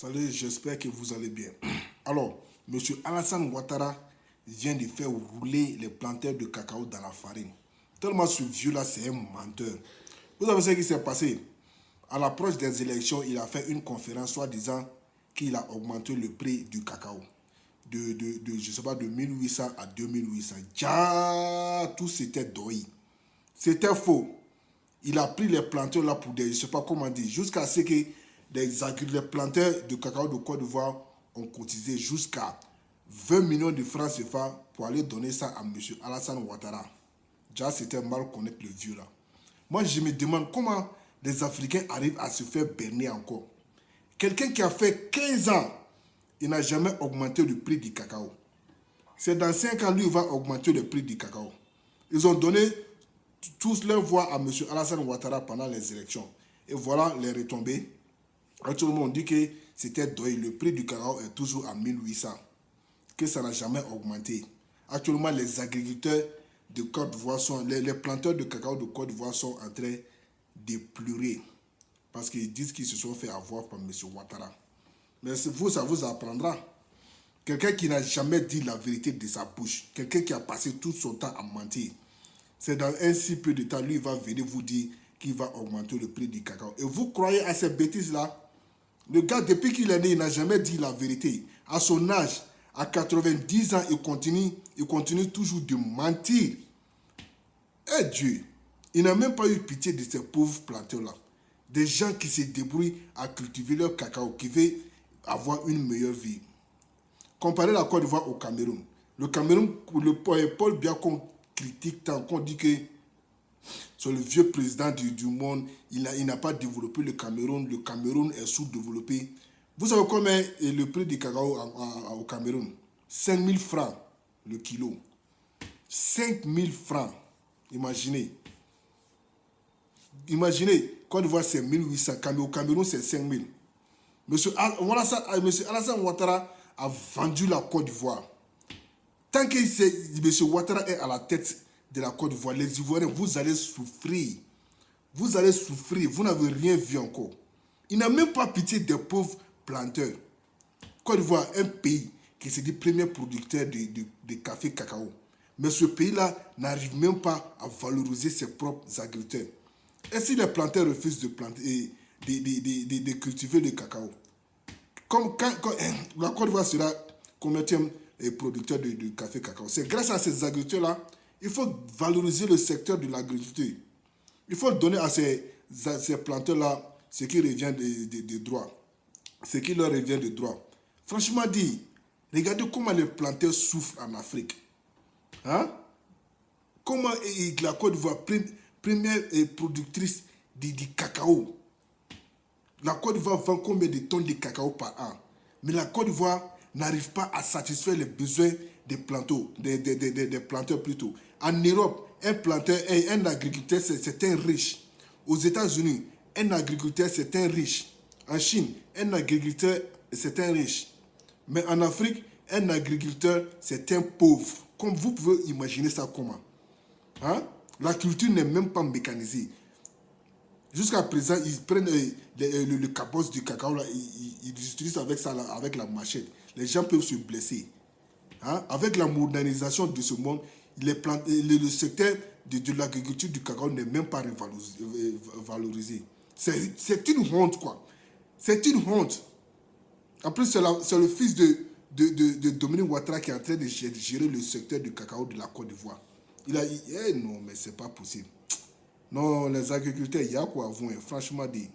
Salut, j'espère que vous allez bien. Alors, M. Alassane Ouattara vient de faire rouler les planteurs de cacao dans la farine. Tellement ce vieux-là, c'est un menteur. Vous savez ce qui s'est passé? À l'approche des élections, il a fait une conférence soi-disant qu'il a augmenté le prix du cacao. Je sais pas, de 1800 à 2800. Ja, tout c'était doï. C'était faux. Il a pris les planteurs là pour des, je ne sais pas comment dire, jusqu'à ce que les planteurs de cacao de Côte d'Ivoire ont cotisé jusqu'à 20 millions de francs CFA pour aller donner ça à M. Alassane Ouattara. Déjà, c'était mal connaître le vieux là. Moi, je me demande comment les Africains arrivent à se faire berner encore. Quelqu'un qui a fait 15 ans, il n'a jamais augmenté le prix du cacao. C'est dans 5 ans, lui, il va augmenter le prix du cacao. Ils ont donné tous leur voix à M. Alassane Ouattara pendant les élections. Et voilà les retombées. Actuellement, on dit que c'était doy. Le prix du cacao est toujours à 1800. Que ça n'a jamais augmenté. Actuellement, les agriculteurs de Côte d'Ivoire sont... Les planteurs de cacao de Côte d'Ivoire sont en train de pleurer. Parce qu'ils disent qu'ils se sont fait avoir par M. Ouattara. Mais vous, ça vous apprendra. Quelqu'un qui n'a jamais dit la vérité de sa bouche. Quelqu'un qui a passé tout son temps à mentir. C'est dans un si peu de temps, lui, il va venir vous dire qu'il va augmenter le prix du cacao. Et vous croyez à ces bêtises-là? Le gars, depuis qu'il est né, il n'a jamais dit la vérité. À son âge, à 90 ans, il continue toujours de mentir. Eh Dieu, il n'a même pas eu pitié de ces pauvres planteurs-là. Des gens qui se débrouillent à cultiver leur cacao, qui veulent avoir une meilleure vie. Comparez la Côte d'Ivoire au Cameroun. Le Cameroun, Paul Biya qu'on critique tant, qu'on dit que c'est le vieux président du monde, il n'a pas développé le Cameroun est sous-développé. Vous savez combien est le prix du cacao au Cameroun? 5 000 francs le kilo. 5 000 francs. Imaginez. Imaginez, Côte d'Ivoire c'est 1800, au Cameroun c'est 5 000. Monsieur Alassane Ouattara a vendu la Côte d'Ivoire. Tant que M. Ouattara est à la tête de la Côte d'Ivoire, les Ivoiriens, vous allez souffrir. Vous allez souffrir. Vous n'avez rien vu encore. Il n'a même pas pitié des pauvres planteurs. Côte d'Ivoire, un pays qui se dit premier producteur de café cacao. Mais ce pays-là n'arrive même pas à valoriser ses propres agriculteurs. Et si les planteurs refusent de planter de cultiver le cacao, quand la Côte d'Ivoire sera commercial et producteur de café cacao. C'est grâce à ces agriculteurs-là, il faut valoriser le secteur de l'agriculture. Il faut donner à ces planteurs-là ce qui revient de droit. Ce qui leur revient de droit. Franchement dit, regardez comment les planteurs souffrent en Afrique. Hein? Comment la Côte d'Ivoire, première productrice du cacao. La Côte d'Ivoire vend combien de tonnes de cacao par an? Mais la Côte d'Ivoire n'arrive pas à satisfaire les besoins des planteurs plutôt. En Europe, un agriculteur, c'est un riche. Aux États-Unis, un agriculteur, c'est un riche. En Chine, un agriculteur, c'est un riche. Mais en Afrique, un agriculteur, c'est un pauvre. Comme vous pouvez imaginer ça comment? Hein? La culture n'est même pas mécanisée. Jusqu'à présent, ils prennent le cabosse du cacao, là, ils utilisent avec ça, là, avec la machette. Les gens peuvent se blesser. Hein? Avec la modernisation de ce monde, le secteur de l'agriculture du cacao n'est même pas valorisé. C'est une honte, quoi. C'est une honte. En plus, c'est le fils de Dominique Ouattara qui est en train de gérer le secteur du cacao de la Côte d'Ivoire. Non, mais c'est pas possible. Non, les agriculteurs, il y a quoi à vous, franchement dit.